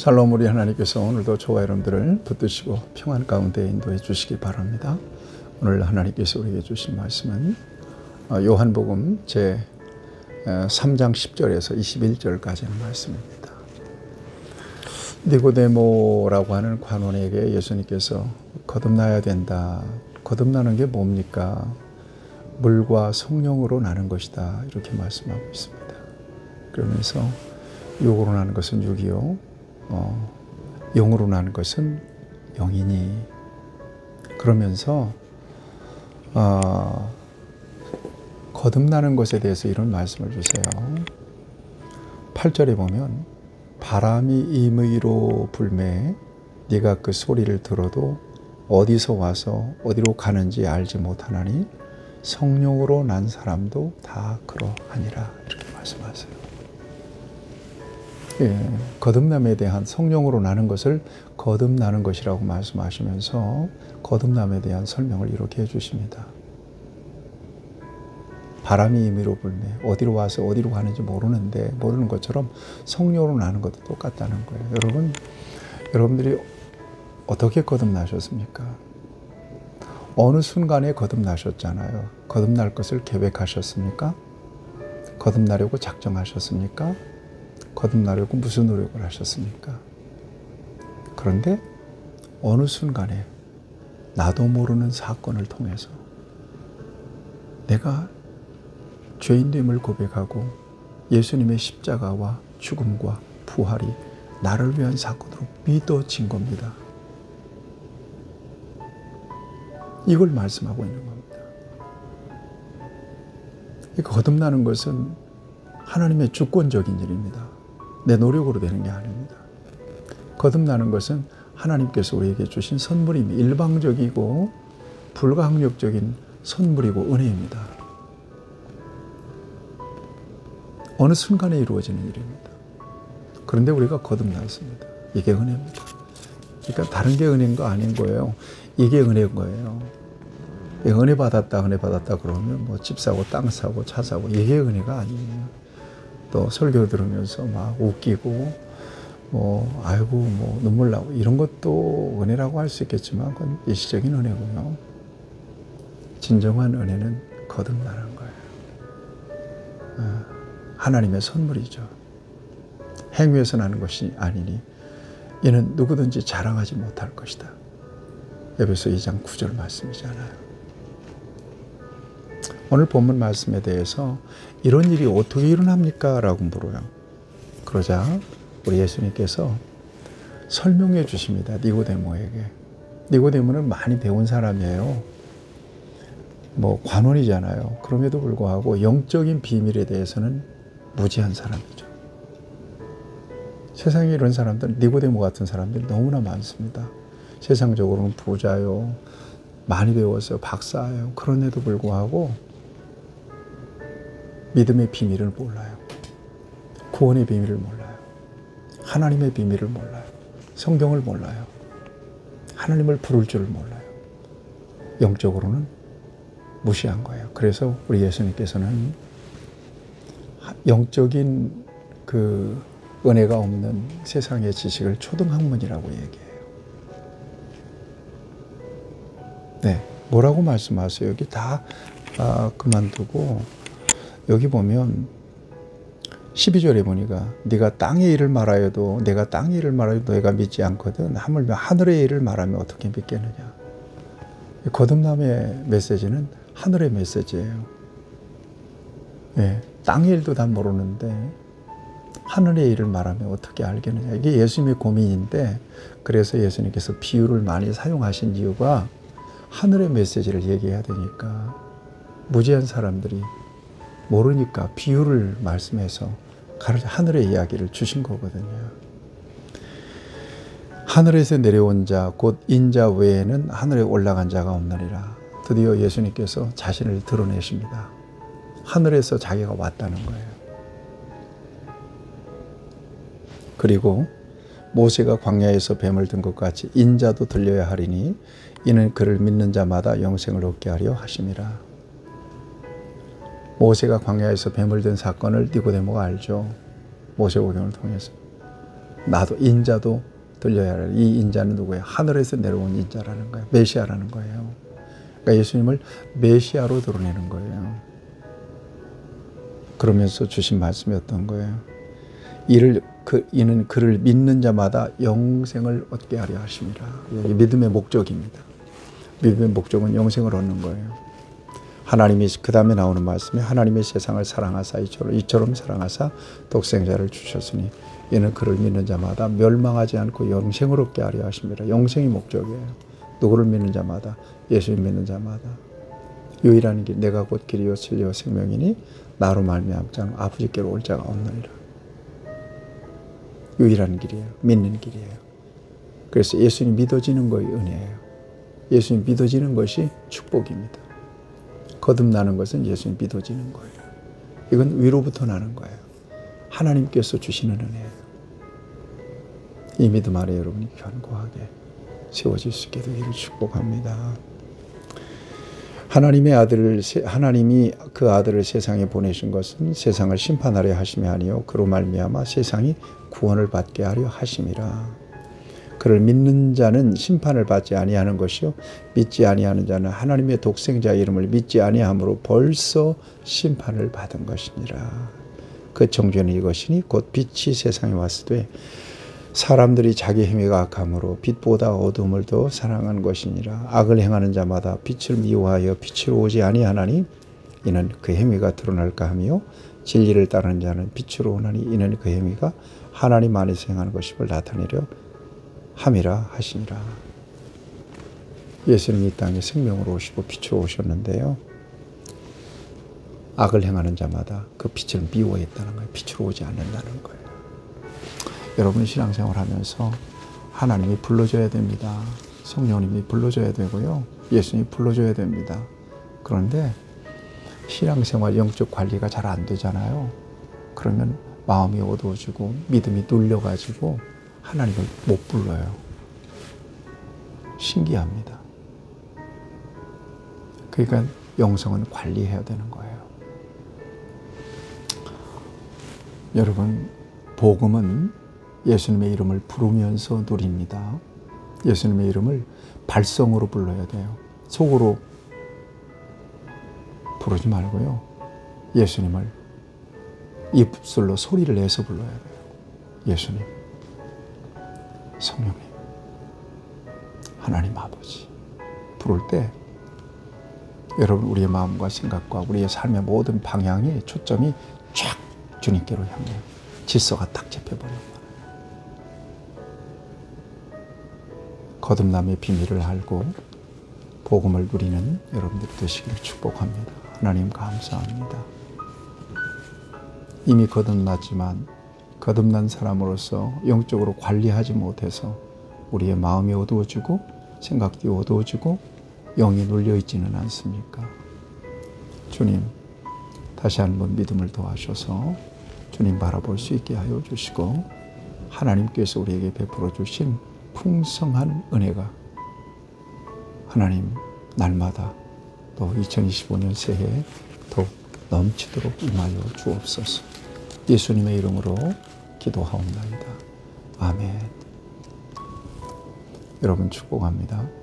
샬롬, 우리 하나님께서 오늘도 저와 여러분들을 붙드시고 평안 가운데 인도해 주시기 바랍니다. 오늘 하나님께서 우리에게 주신 말씀은 요한복음 제 3장 10절에서 21절까지의 말씀입니다. 니고데모라고 하는 관원에게 예수님께서 거듭나야 된다. 거듭나는 게 뭡니까? 물과 성령으로 나는 것이다. 이렇게 말씀하고 있습니다. 그러면서 육으로 나는 것은 육이요, 영으로 나는 것은 영이니. 그러면서 거듭나는 것에 대해서 이런 말씀을 주세요. 8절에 보면 바람이 임의로 불매 네가 그 소리를 들어도 어디서 와서 어디로 가는지 알지 못하나니 성령으로 난 사람도 다 그러하니라. 이렇게 말씀하세요. 거듭남에 대한, 성령으로 나는 것을 거듭나는 것이라고 말씀하시면서 거듭남에 대한 설명을 이렇게 해주십니다. 바람이 임의로 불매 어디로 와서 어디로 가는지 모르는 것처럼 성령으로 나는 것도 똑같다는 거예요. 여러분들이 어떻게 거듭나셨습니까? 어느 순간에 거듭나셨잖아요. 거듭날 것을 계획하셨습니까? 거듭나려고 작정하셨습니까? 거듭나려고 무슨 노력을 하셨습니까? 그런데 어느 순간에 나도 모르는 사건을 통해서 내가 죄인됨을 고백하고 예수님의 십자가와 죽음과 부활이 나를 위한 사건으로 믿어진 겁니다. 이걸 말씀하고 있는 겁니다. 거듭나는 것은 하나님의 주권적인 일입니다. 내 노력으로 되는 게 아닙니다. 거듭나는 것은 하나님께서 우리에게 주신 선물입니다. 일방적이고 불가항력적인 선물이고 은혜입니다. 어느 순간에 이루어지는 일입니다. 그런데 우리가 거듭났습니다. 이게 은혜입니다. 그러니까 다른 게 은혜인 거 아닌 거예요. 이게 은혜인 거예요. 은혜 받았다 그러면 뭐 집 사고 땅 사고 차 사고 이게 은혜가 아니에요. 또 설교 들으면서 막 웃기고 아이고 눈물 나고 이런 것도 은혜라고 할 수 있겠지만 그건 일시적인 은혜고요. 진정한 은혜는 거듭나는 거예요. 하나님의 선물이죠. 행위에서 나는 것이 아니니 이는 누구든지 자랑하지 못할 것이다. 에베소 2장 9절 말씀이잖아요. 오늘 본문 말씀에 대해서 이런 일이 어떻게 일어납니까? 라고 물어요. 그러자 우리 예수님께서 설명해 주십니다. 니고데모에게. 니고데모는 많이 배운 사람이에요. 관원이잖아요. 그럼에도 불구하고 영적인 비밀에 대해서는 무지한 사람이죠. 세상에 이런 사람들, 니고데모 같은 사람들이 너무나 많습니다. 세상적으로는 부자요, 많이 배웠어요, 박사예요. 그런데도 불구하고 믿음의 비밀을 몰라요. 구원의 비밀을 몰라요. 하나님의 비밀을 몰라요. 성경을 몰라요. 하나님을 부를 줄을 몰라요. 영적으로는 무시한 거예요. 그래서 우리 예수님께서는 영적인 그 은혜가 없는 세상의 지식을 초등학문이라고 얘기해요. 네, 뭐라고 말씀하세요? 여기 다 그만두고 여기 보면 12절에 보니까 네가 땅의 일을 말하여도 내가 땅의 일을 말하여도 너희가 믿지 않거든 하물며 하늘의 일을 말하면 어떻게 믿겠느냐. 거듭남의 메시지는 하늘의 메시지예요. 네, 땅의 일도 다 모르는데 하늘의 일을 말하면 어떻게 알겠느냐. 이게 예수님의 고민인데 그래서 예수님께서 비유를 많이 사용하신 이유가 하늘의 메시지를 얘기해야 되니까 무지한 사람들이 모르니까 비유를 말씀해서 하늘의 이야기를 주신 거거든요. 하늘에서 내려온 자 곧 인자 외에는 하늘에 올라간 자가 없느니라. 드디어 예수님께서 자신을 드러내십니다. 하늘에서 자기가 왔다는 거예요. 그리고 모세가 광야에서 뱀을 든 것 같이 인자도 들려야 하리니 이는 그를 믿는 자마다 영생을 얻게 하려 하심이라. 모세가 광야에서 뱀을 든 사건을 니고데모가 알죠. 모세오경을 통해서. 나도 인자도 들려야 할. 이 인자는 누구예요? 하늘에서 내려온 인자라는 거예요. 메시아라는 거예요. 그러니까 예수님을 메시아로 드러내는 거예요. 그러면서 주신 말씀이 어떤 거예요? 이는 그를 믿는 자마다 영생을 얻게 하려 하심이라. 여기 믿음의 목적입니다. 믿음의 목적은 영생을 얻는 거예요. 하나님이 그 다음에 나오는 말씀이 하나님의 세상을 사랑하사 이처럼 사랑하사 독생자를 주셨으니 이는 그를 믿는 자마다 멸망하지 않고 영생을 얻게 하려 하심이라. 영생이 목적이에요. 누구를 믿는 자마다, 예수님 믿는 자마다. 유일한 길, 내가 곧 길이요 진리요 생명이니 나로 말미암지 않으면 아버지께로 올 자가 없느니라. 유일한 길이에요. 믿는 길이에요. 그래서 예수님 믿어지는 것이 은혜예요. 예수님 믿어지는 것이 축복입니다. 거듭나는 것은 예수님 믿어지는 거예요. 이건 위로부터 나는 거예요. 하나님께서 주시는 은혜예요. 이 믿음 아래 여러분이 견고하게 세워질 수 있게 되기를 축복합니다. 하나님이 그 아들을 세상에 보내신 것은 세상을 심판하려 하심이 아니요 그로 말미암아 세상이 구원을 받게 하려 하심이라. 그를 믿는 자는 심판을 받지 아니하는 것이요 믿지 아니하는 자는 하나님의 독생자 이름을 믿지 아니함으로 벌써 심판을 받은 것이니라. 그 정죄는 이것이니 곧 빛이 세상에 왔을 때 사람들이 자기 행위가 악함으로 빛보다 어둠을 더 사랑한 것이니라. 악을 행하는 자마다 빛을 미워하여 빛으로 오지 아니하나니 이는 그 행위가 드러날까 하며 진리를 따르는 자는 빛으로 오나니 이는 그 행위가 하나님 안에서 행하는 것임을 나타내려 함이라 하시니라. 예수님이 이 땅에 생명으로 오시고 빛으로 오셨는데요. 악을 행하는 자마다 그 빛을 미워했다는 거예요. 빛으로 오지 않는다는 거예요. 여러분 신앙생활 하면서 하나님이 불러줘야 됩니다. 성령님이 불러줘야 되고요. 예수님이 불러줘야 됩니다. 그런데 신앙생활 영적 관리가 잘 안 되잖아요. 그러면 마음이 어두워지고 믿음이 눌려가지고 하나님을 못 불러요. 신기합니다. 그러니까 영성은 관리해야 되는 거예요. 여러분 복음은 예수님의 이름을 부르면서 누립니다. 예수님의 이름을 발성으로 불러야 돼요. 속으로 부르지 말고요. 예수님을 입술로 소리를 내서 불러야 돼요. 예수님, 성령님, 하나님 아버지 부를 때 여러분 우리의 마음과 생각과 우리의 삶의 모든 방향이 초점이 쫙 주님께로 향해요. 질서가 딱 잡혀버려요. 거듭남의 비밀을 알고 복음을 누리는 여러분들이 되시기를 축복합니다. 하나님 감사합니다. 이미 거듭났지만 거듭난 사람으로서 영적으로 관리하지 못해서 우리의 마음이 어두워지고 생각도 어두워지고 영이 눌려있지는 않습니까? 주님 다시 한번 믿음을 도와셔서 주님 바라볼 수 있게 하여 주시고 하나님께서 우리에게 베풀어 주신 풍성한 은혜가 하나님 날마다 또 2025년 새해에 더욱 넘치도록 임하여 주옵소서. 예수님의 이름으로 기도하옵나이다. 아멘. 여러분 축복합니다.